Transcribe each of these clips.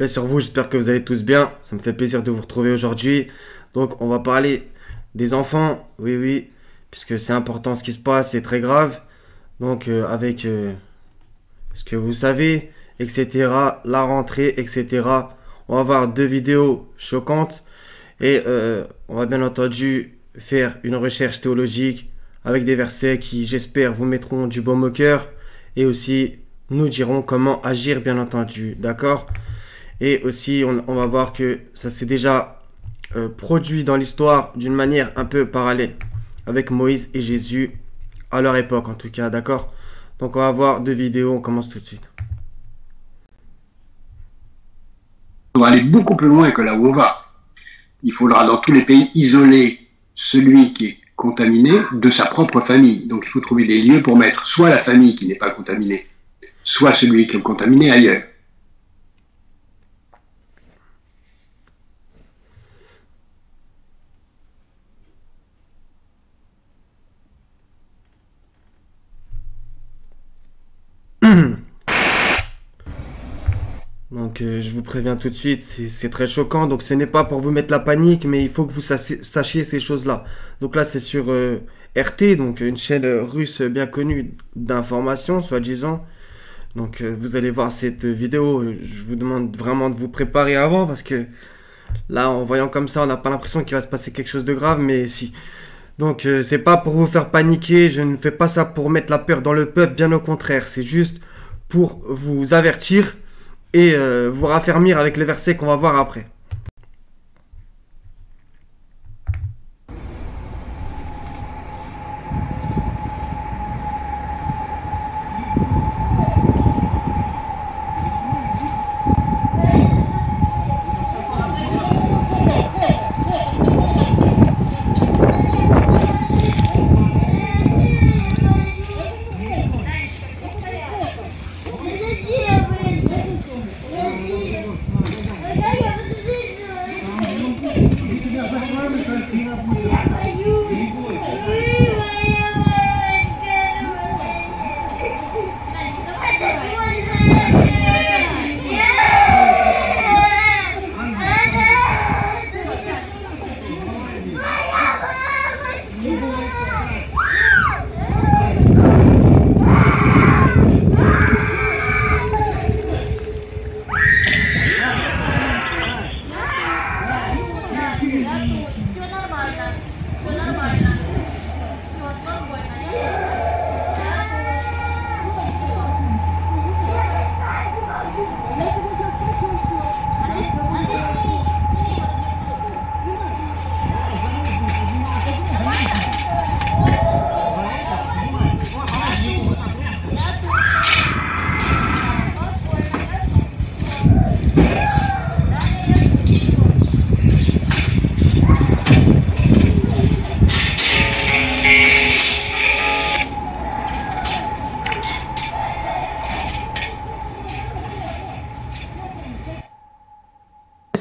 paix sur vous, j'espère que vous allez tous bien. Ça me fait plaisir de vous retrouver aujourd'hui. Donc, on va parler des enfants. Oui, oui, puisque c'est important ce qui se passe, c'est très grave. Donc, avec ce que vous savez, etc., la rentrée, etc., on va voir deux vidéos choquantes. Et on va bien entendu faire une recherche théologique avec des versets qui, j'espère, vous mettront du baume au cœur. Et aussi, nous dirons comment agir, bien entendu. D'accord? Et aussi, on va voir que ça s'est déjà produit dans l'histoire d'une manière un peu parallèle avec Moïse et Jésus à leur époque, en tout cas. D'accord? Donc, on va voir deux vidéos. On commence tout de suite. On va aller beaucoup plus loin que là où on va. Il faudra dans tous les pays isoler celui qui est contaminé de sa propre famille. Donc il faut trouver des lieux pour mettre soit la famille qui n'est pas contaminée, soit celui qui est contaminé ailleurs. Donc je vous préviens tout de suite, c'est très choquant. Donc ce n'est pas pour vous mettre la panique, mais il faut que vous sachiez ces choses-là. Donc là c'est sur RT, donc une chaîne russe bien connue d'information, soi-disant. Donc vous allez voir cette vidéo. Je vous demande vraiment de vous préparer avant parce que là en voyant comme ça, on n'a pas l'impression qu'il va se passer quelque chose de grave, mais si. Donc c'est pas pour vous faire paniquer. Je ne fais pas ça pour mettre la peur dans le peuple, bien au contraire. C'est juste pour vous avertir et vous raffermir avec les versets qu'on va voir après.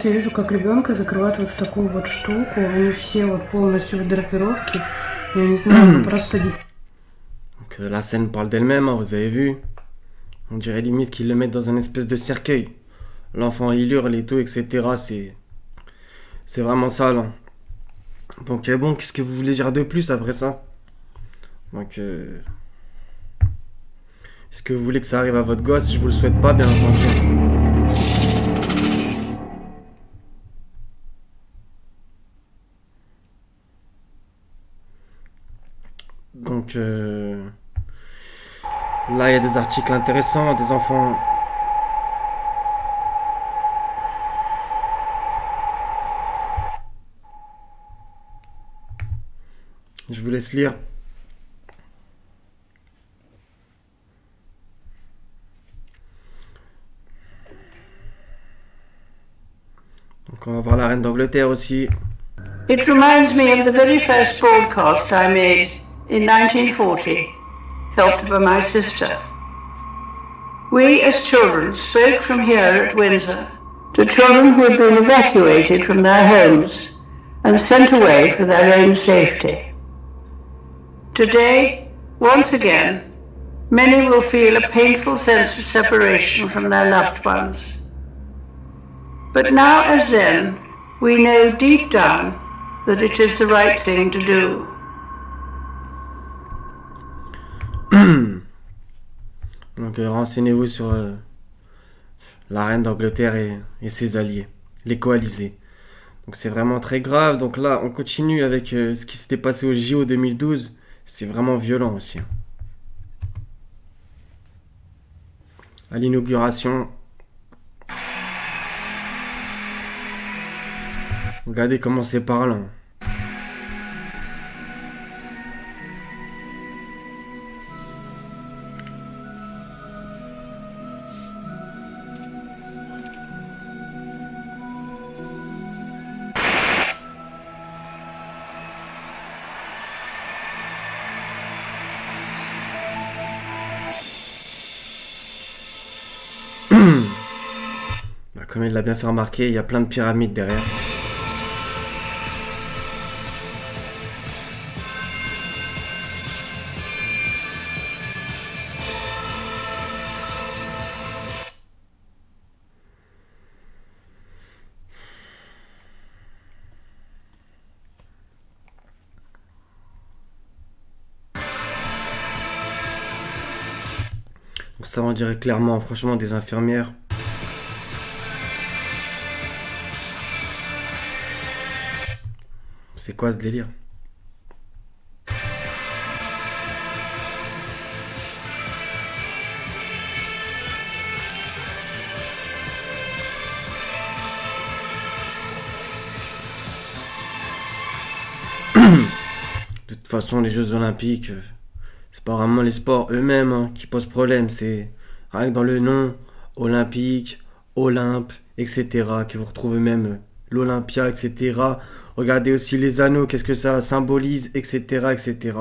Я вижу, как ребенка закрывают вот в такую вот штуку, они все вот полностью в драпировке, я не знаю, просто дети. Donc la scène parle d'elle-même, hein, vous avez vu. On dirait limite qu'ils le mettent dans un espèce de cercueil. L'enfant il hurle et tout, etc. C'est vraiment sale. Hein. Donc bon, qu'est-ce que vous voulez dire de plus après ça? Donc est-ce que vous voulez que ça arrive à votre gosse? Je vous le souhaite pas, bien entendu. Donc là, il y a des articles intéressants, des enfants. Je vous laisse lire. Donc on va voir la reine d'Angleterre aussi. It reminds me of the very first broadcast I made in 1940, helped by my sister. We as children spoke from here at Windsor to children who had been evacuated from their homes and sent away for their own safety. Today, once again, many will feel a painful sense of separation from their loved ones. But now as then, we know deep down that it is the right thing to do. Donc renseignez-vous sur la reine d'Angleterre et ses alliés, les coalisés. Donc c'est vraiment très grave. Donc là, on continue avec ce qui s'était passé au JO 2012. C'est vraiment violent aussi. À l'inauguration. Regardez comment c'est parlant. Bah, comme il l'a bien fait remarquer, il y a plein de pyramides derrière. Donc ça, on dirait clairement, franchement, des infirmières. C'est quoi ce délire? De toute façon, les Jeux Olympiques, c'est pas vraiment les sports eux-mêmes hein, qui posent problème. C'est rien que dans le nom, Olympique, Olympe, etc. que vous retrouvez même l'Olympia, etc. Regardez aussi les anneaux, qu'est-ce que ça symbolise, etc. etc.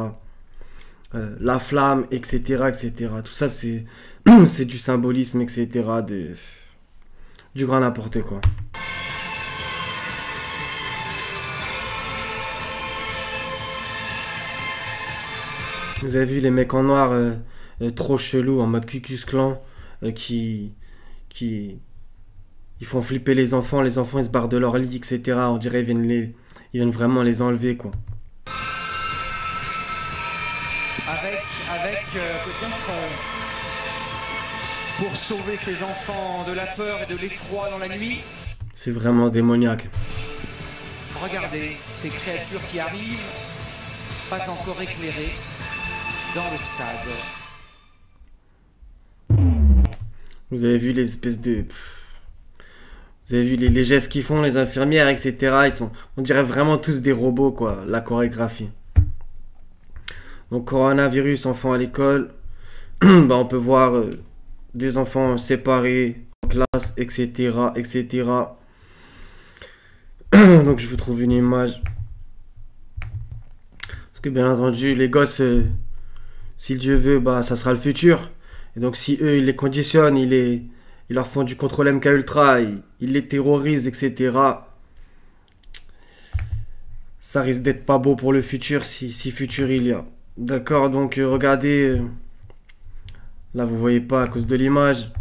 La flamme, etc. etc. Tout ça, c'est c'est du symbolisme, etc. Du grand n'importe quoi. Vous avez vu les mecs en noir trop chelous, en mode Ku Klux Klan, qui ils font flipper les enfants ils se barrent de leur lit, etc. On dirait ils viennent vraiment les enlever, quoi. Avec peut-être pour sauver ces enfants de la peur et de l'effroi dans la nuit. C'est vraiment démoniaque. Regardez ces créatures qui arrivent, pas encore éclairées, dans le stade. Vous avez vu les espèces de... Vous avez vu les gestes qu'ils font, les infirmières, etc. On dirait vraiment tous des robots, quoi, la chorégraphie. Donc, coronavirus, enfants à l'école. Bah, on peut voir des enfants séparés, en classe, etc., etc. Donc, je vous trouve une image. Parce que, bien entendu, les gosses, si Dieu veut, bah, ça sera le futur. Et donc, si eux, ils les conditionnent, ils leur font du contrôle MK Ultra, ils les terrorisent, etc. Ça risque d'être pas beau pour le futur, si futur il y a. D'accord, donc regardez. Là, vous voyez pas à cause de l'image.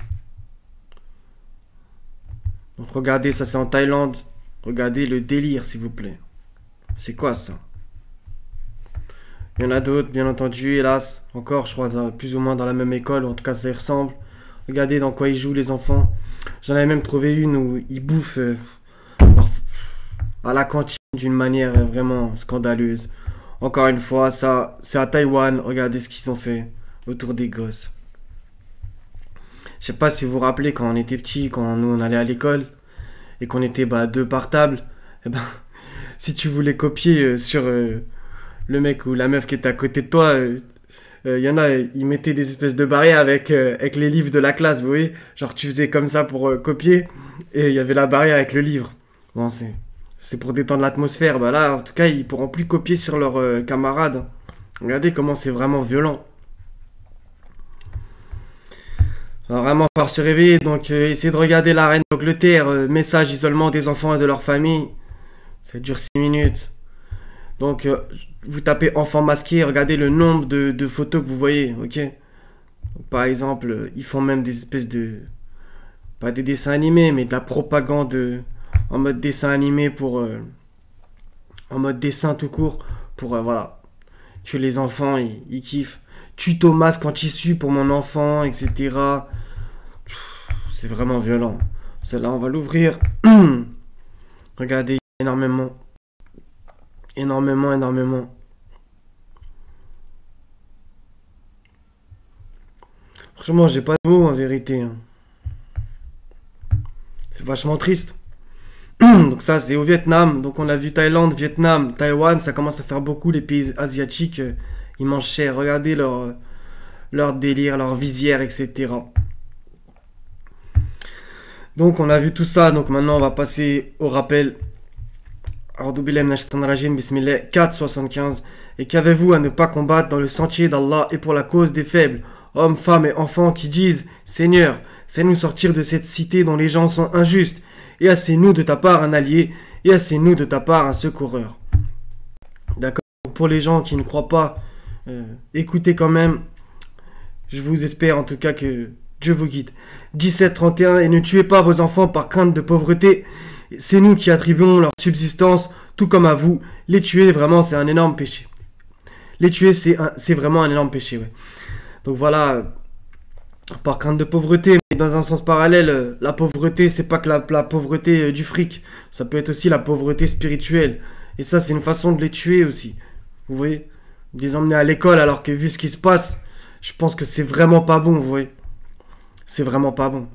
Donc regardez, ça c'est en Thaïlande. Regardez le délire, s'il vous plaît. C'est quoi ça? Il y en a d'autres, bien entendu, hélas. Encore, je crois, plus ou moins dans la même école. En tout cas, ça y ressemble. Regardez dans quoi ils jouent, les enfants. J'en avais même trouvé une où ils bouffent à la cantine d'une manière vraiment scandaleuse. Encore une fois, ça, c'est à Taïwan. Regardez ce qu'ils ont fait autour des gosses. Je sais pas si vous vous rappelez quand on était petits, quand nous on allait à l'école et qu'on était deux par table. Et ben, si tu voulais copier sur le mec ou la meuf qui était à côté de toi, y en a, ils mettaient des espèces de barrières avec les livres de la classe, vous voyez. Genre tu faisais comme ça pour copier et il y avait la barrière avec le livre. Bon, c'est pour détendre l'atmosphère. Bah là, en tout cas, ils pourront plus copier sur leurs camarades. Regardez comment c'est vraiment violent. Alors, vraiment, par se réveiller, donc essayez de regarder la reine d'Angleterre, message isolement des enfants et de leur famille. Ça dure 6 minutes. Donc, vous tapez enfant masqué, regardez le nombre de photos que vous voyez, ok. Donc, par exemple, ils font même des espèces pas des dessins animés, mais de la propagande en mode dessin animé pour... en mode dessin tout court, pour, voilà, tuer les enfants, ils kiffent. Tuto masque en tissu pour mon enfant, etc. C'est vraiment violent. Celle-là, on va l'ouvrir. Regardez, énormément. Énormément. Franchement, j'ai pas de mots en vérité. C'est vachement triste. Donc ça, c'est au Vietnam. Donc on a vu Thaïlande, Vietnam, Taïwan. Ça commence à faire beaucoup les pays asiatiques. Ils mangent cher. Regardez leur délire, leur visière, etc. Donc on a vu tout ça. Donc maintenant, on va passer au rappel. Bismillah 4.75. Et qu'avez-vous à ne pas combattre dans le sentier d'Allah et pour la cause des faibles, hommes, femmes et enfants qui disent Seigneur, fais-nous sortir de cette cité dont les gens sont injustes, et assez-nous de ta part un allié, et assez-nous de ta part un secoureur. D'accord. Pour les gens qui ne croient pas, écoutez quand même. Je vous espère en tout cas que Dieu vous guide. 17.31. Et ne tuez pas vos enfants par crainte de pauvreté. C'est nous qui attribuons leur subsistance, tout comme à vous. Les tuer, vraiment, c'est un énorme péché. Les tuer, c'est vraiment un énorme péché, ouais. Donc voilà, par crainte de pauvreté, mais dans un sens parallèle, la pauvreté, c'est pas que la pauvreté du fric. Ça peut être aussi la pauvreté spirituelle. Et ça, c'est une façon de les tuer aussi. Vous voyez? De les emmener à l'école, alors que vu ce qui se passe, je pense que c'est vraiment pas bon, vous voyez? C'est vraiment pas bon.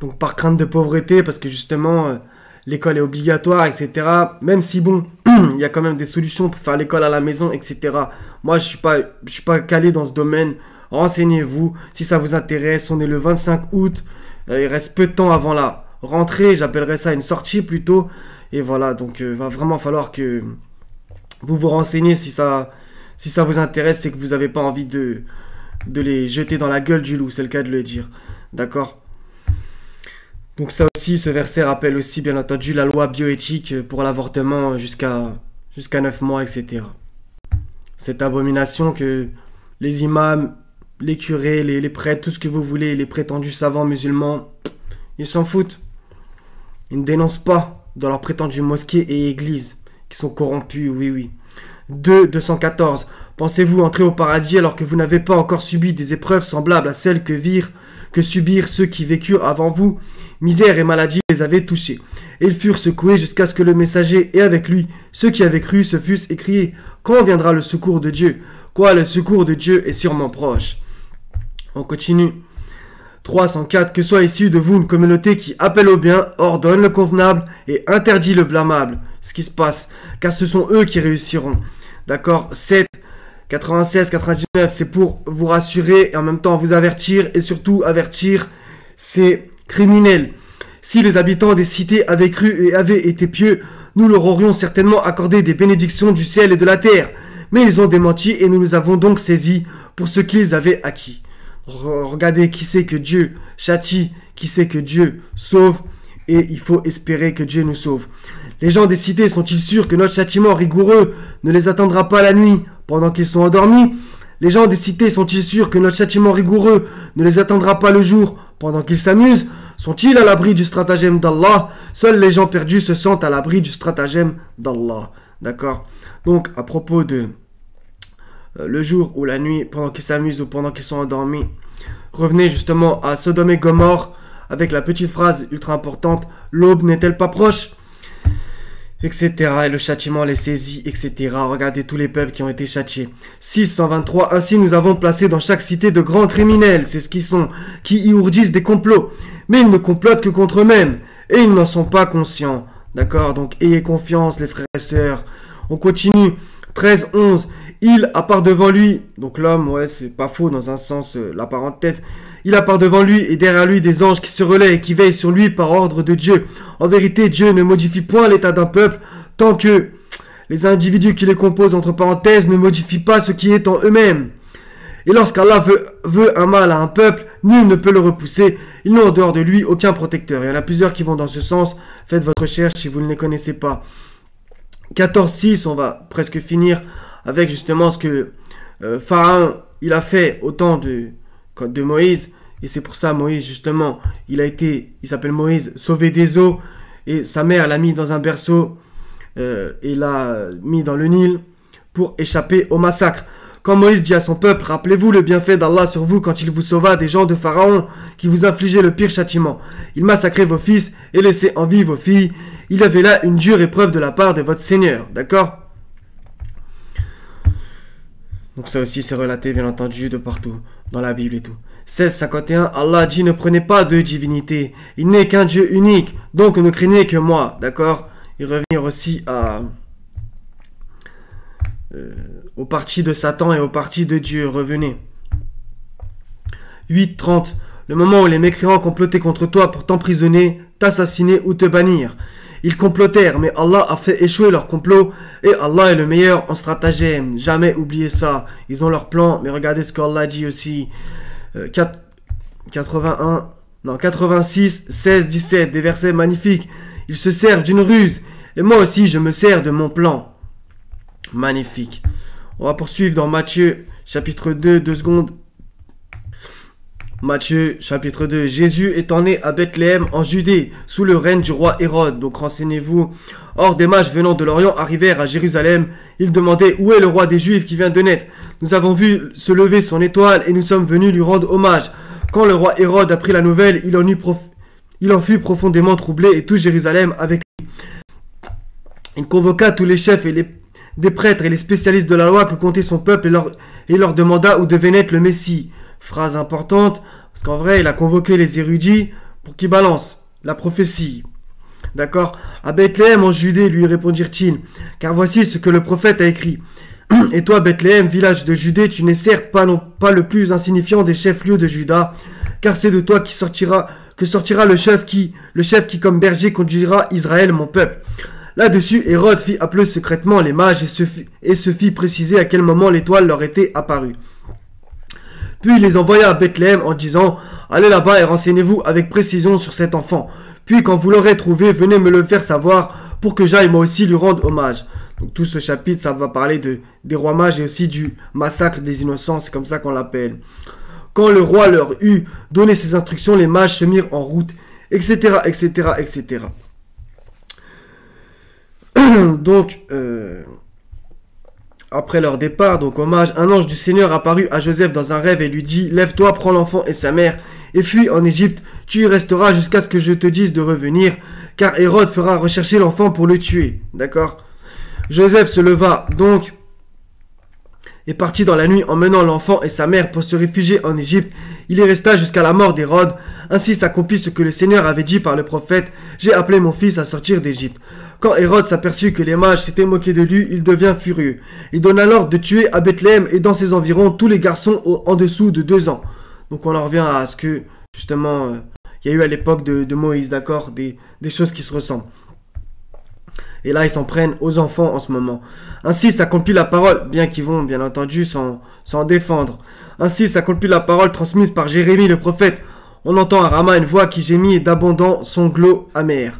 Donc par crainte de pauvreté, parce que justement, l'école est obligatoire, etc. Même si bon, il y a quand même des solutions pour faire l'école à la maison, etc. Moi, je suis pas calé dans ce domaine. Renseignez-vous, si ça vous intéresse. On est le 25 août, il reste peu de temps avant la rentrée, j'appellerais ça une sortie plutôt. Et voilà, donc va vraiment falloir que vous vous renseignez si ça vous intéresse, c'est que vous n'avez pas envie de les jeter dans la gueule du loup, c'est le cas de le dire. D'accord? Donc ça aussi, ce verset rappelle aussi bien entendu la loi bioéthique pour l'avortement jusqu'à 9 mois, etc. Cette abomination que les imams, les curés, les prêtres, tout ce que vous voulez, les prétendus savants musulmans, ils s'en foutent. Ils ne dénoncent pas dans leurs prétendues mosquées et églises qui sont corrompus, oui. 2.214. Pensez-vous entrer au paradis alors que vous n'avez pas encore subi des épreuves semblables à celles que subirent ceux qui vécurent avant vous? Misère et maladie les avaient touchés. Et ils furent secoués jusqu'à ce que le messager et avec lui ceux qui avaient cru se fussent écriés. Quand viendra le secours de Dieu? Quoi, le secours de Dieu est sûrement proche. On continue. 304. Que soit issue de vous une communauté qui appelle au bien, ordonne le convenable et interdit le blâmable. Ce qui se passe, car ce sont eux qui réussiront. D'accord. 7. 96, 99, c'est pour vous rassurer et en même temps vous avertir et surtout avertir ces criminels. Si les habitants des cités avaient cru et avaient été pieux, nous leur aurions certainement accordé des bénédictions du ciel et de la terre. Mais ils ont démenti et nous les avons donc saisis pour ce qu'ils avaient acquis. Regardez qui c'est que Dieu châtie, qui c'est que Dieu sauve, et il faut espérer que Dieu nous sauve. Les gens des cités sont-ils sûrs que notre châtiment rigoureux ne les atteindra pas la nuit pendant qu'ils sont endormis? Les gens des cités sont-ils sûrs que notre châtiment rigoureux ne les atteindra pas le jour pendant qu'ils s'amusent? Sont-ils à l'abri du stratagème d'Allah? Seuls les gens perdus se sentent à l'abri du stratagème d'Allah. D'accord? Donc, à propos de le jour ou la nuit, pendant qu'ils s'amusent ou pendant qu'ils sont endormis, revenez justement à Sodome et Gomorrhe avec la petite phrase ultra importante: l'aube n'est-elle pas proche? Etc. Et le châtiment les saisit, etc. Regardez tous les peuples qui ont été châtiés. 623. Ainsi nous avons placé dans chaque cité de grands criminels, c'est ce qu'ils sont, qui y ourdissent des complots. Mais ils ne complotent que contre eux-mêmes, et ils n'en sont pas conscients. D'accord? Donc ayez confiance les frères et sœurs. On continue. 13-11. Il appart devant lui, donc l'homme, ouais, c'est pas faux dans un sens, la parenthèse. Il appart devant lui et derrière lui des anges qui se relaient et qui veillent sur lui par ordre de Dieu. En vérité, Dieu ne modifie point l'état d'un peuple tant que les individus qui les composent, entre parenthèses, ne modifient pas ce qui est en eux-mêmes. Et lorsqu'Allah veut un mal à un peuple, nul ne peut le repousser. Il n'a en dehors de lui aucun protecteur. Il y en a plusieurs qui vont dans ce sens. Faites votre recherche si vous ne les connaissez pas. 14.6, on va presque finir avec justement ce que Pharaon il a fait au temps de Moïse, Et c'est pour ça, Moïse, justement, il s'appelle Moïse, sauvé des eaux. Et sa mère l'a mis dans un berceau et l'a mis dans le Nil pour échapper au massacre. Quand Moïse dit à son peuple, rappelez-vous le bienfait d'Allah sur vous quand il vous sauva des gens de Pharaon qui vous infligeaient le pire châtiment. Il massacrait vos fils et laissait en vie vos filles. Il y avait là une dure épreuve de la part de votre Seigneur. D'accord? Donc ça aussi c'est relaté bien entendu de partout, dans la Bible et tout. 16:51, Allah dit ne prenez pas de divinité, il n'est qu'un Dieu unique, donc ne craignez que moi, d'accord? Et revenir aussi au parti de Satan et au parti de Dieu, revenez. 8:30, le moment où les mécréants complotaient contre toi pour t'emprisonner, t'assassiner ou te bannir. Ils complotèrent, mais Allah a fait échouer leur complot, et Allah est le meilleur en stratagème. Jamais oubliez ça. Ils ont leur plan, mais regardez ce qu'Allah dit aussi. 86, 16, 17, des versets magnifiques. Ils se servent d'une ruse, et moi aussi je me sers de mon plan. Magnifique. On va poursuivre dans Matthieu, chapitre 2, 2 secondes. Matthieu, chapitre 2. Jésus étant né à Bethléem en Judée, sous le règne du roi Hérode. Donc renseignez-vous. Or, des mages venant de l'Orient arrivèrent à Jérusalem. Ils demandaient, où est le roi des Juifs qui vient de naître? Nous avons vu se lever son étoile et nous sommes venus lui rendre hommage. Quand le roi Hérode apprit la nouvelle, il en fut profondément troublé et tout Jérusalem avec lui. Il convoqua tous les chefs des prêtres et les spécialistes de la loi que comptait son peuple et leur demanda où devait naître le Messie. Phrase importante, parce qu'en vrai, il a convoqué les érudits pour qu'ils balancent la prophétie. D'accord? À Bethléem en Judée, lui répondirent-ils, car voici ce que le prophète a écrit. Et toi, Bethléem, village de Judée, tu n'es certes pas le plus insignifiant des chefs-lieux de Juda, car c'est de toi que sortira le chef qui, comme berger, conduira Israël, mon peuple. Là-dessus, Hérode fit appeler secrètement les mages et se fit préciser à quel moment l'étoile leur était apparue. Puis il les envoya à Bethléem en disant « Allez là-bas et renseignez-vous avec précision sur cet enfant. Puis quand vous l'aurez trouvé, venez me le faire savoir pour que j'aille moi aussi lui rendre hommage. » Donc tout ce chapitre, ça va parler des rois mages et aussi du massacre des innocents, c'est comme ça qu'on l'appelle. Quand le roi leur eut donné ses instructions, les mages se mirent en route, etc., etc., etc. Donc, après leur départ, donc hommage, un ange du Seigneur apparut à Joseph dans un rêve et lui dit « Lève-toi, prends l'enfant et sa mère, et fuis en Égypte, tu y resteras jusqu'à ce que je te dise de revenir, car Hérode fera rechercher l'enfant pour le tuer. » D'accord? Joseph se leva donc et partit dans la nuit emmenant l'enfant et sa mère pour se réfugier en Égypte. Il y resta jusqu'à la mort d'Hérode. Ainsi s'accomplit ce que le Seigneur avait dit par le prophète « J'ai appelé mon fils à sortir d'Égypte. » Quand Hérode s'aperçut que les mages s'étaient moqués de lui, il devint furieux. Il donna l'ordre de tuer à Bethléem et dans ses environs tous les garçons en dessous de 2 ans. Donc on en revient à ce que, justement, il y a eu à l'époque de Moïse, d'accord, des choses qui se ressemblent. Et là, ils s'en prennent aux enfants en ce moment. Ainsi s'accomplit la parole, bien qu'ils vont, bien entendu, s'en défendre. Ainsi s'accomplit la parole transmise par Jérémie le prophète. On entend à Rama une voix qui gémit et d'abondants sanglots amers.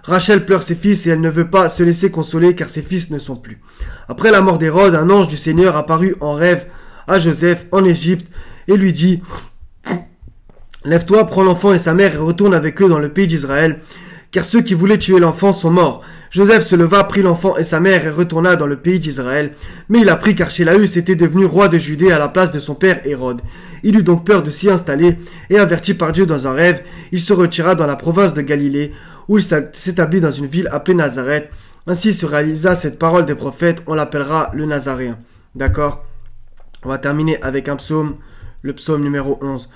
Rachel pleure ses fils et elle ne veut pas se laisser consoler car ses fils ne sont plus. Après la mort d'Hérode, un ange du Seigneur apparut en rêve à Joseph en Égypte et lui dit « Lève-toi, prends l'enfant et sa mère et retourne avec eux dans le pays d'Israël, car ceux qui voulaient tuer l'enfant sont morts. » Joseph se leva, prit l'enfant et sa mère et retourna dans le pays d'Israël. Mais il apprit qu'Archélaüs était devenu roi de Judée à la place de son père Hérode. Il eut donc peur de s'y installer et averti par Dieu dans un rêve, il se retira dans la province de Galilée, où il s'établit dans une ville appelée Nazareth. Ainsi se réalisa cette parole des prophètes, on l'appellera le Nazaréen. D'accord? On va terminer avec un psaume, le psaume numéro 11.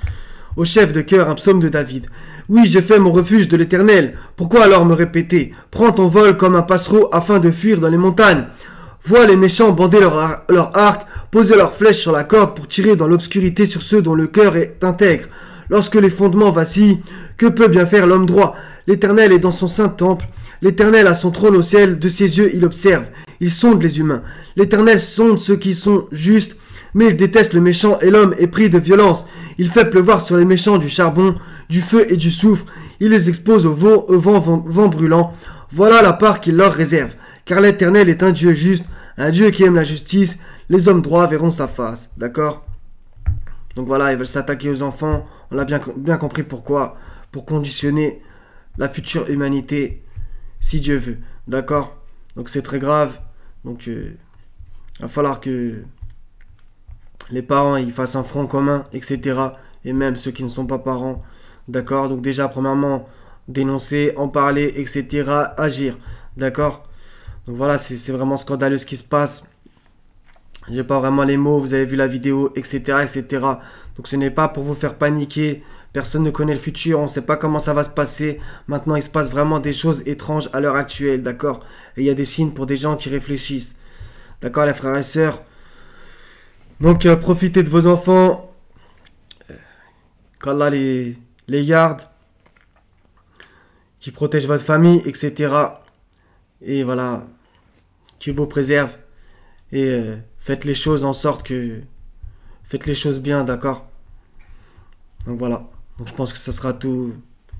Au chef de cœur, un psaume de David. Oui, j'ai fait mon refuge de l'Éternel. Pourquoi alors me répéter? Prends ton vol comme un passereau afin de fuir dans les montagnes. Vois les méchants bander leur arc, poser leurs flèches sur la corde pour tirer dans l'obscurité sur ceux dont le cœur est intègre. Lorsque les fondements vacillent, que peut bien faire l'homme droit? L'Éternel est dans son saint temple. L'Éternel a son trône au ciel. De ses yeux, il observe. Il sonde les humains. L'Éternel sonde ceux qui sont justes, mais il déteste le méchant et l'homme est pris de violence. Il fait pleuvoir sur les méchants du charbon, du feu et du soufre. Il les expose au vent brûlant. Voilà la part qu'il leur réserve. Car l'Éternel est un Dieu juste, un Dieu qui aime la justice. Les hommes droits verront sa face. D'accord? Donc voilà, ils veulent s'attaquer aux enfants. On l'a bien compris pourquoi. Pour conditionner la future humanité, si Dieu veut. D'accord? Donc c'est très grave. Donc il va falloir que les parents ils fassent un front commun, etc. Et même ceux qui ne sont pas parents. D'accord? Donc déjà, premièrement, dénoncer, en parler, etc. Agir. D'accord? Donc voilà, c'est vraiment scandaleux ce qui se passe. J'ai pas vraiment les mots, vous avez vu la vidéo, etc. etc. Donc ce n'est pas pour vous faire paniquer. Personne ne connaît le futur, on ne sait pas comment ça va se passer. Maintenant, il se passe vraiment des choses étranges à l'heure actuelle, d'accord? Et il y a des signes pour des gens qui réfléchissent. D'accord, les frères et sœurs? Donc profitez de vos enfants. Qu'Allah les garde. Qui protège votre famille, etc. Et voilà. Qui vous préserve. Et faites les choses en sorte que... Faites les choses bien, d'accord? Donc voilà. Donc je pense que ça sera tout.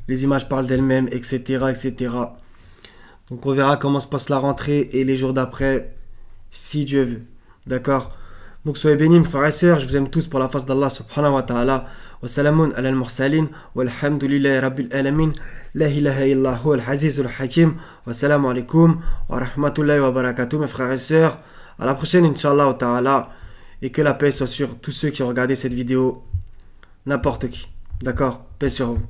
Les images parlent d'elles-mêmes, etc., etc. Donc on verra comment se passe la rentrée et les jours d'après, si Dieu veut. D'accord? Donc soyez bénis, mes frères et sœurs. Je vous aime tous pour la face d'Allah subhanahu wa ta'ala. Wa salamun ala al-mursalin. Walhamdulillahi rabbil alamin. La ilaha illa huwa al-azizul hakim. Wa salamu alaikum wa rahmatullahi wa barakatuh, mes frères et sœurs. À la prochaine, Inch'Allah ta'ala. Et que la paix soit sur tous ceux qui ont regardé cette vidéo. N'importe qui. D'accord? Paix sur vous.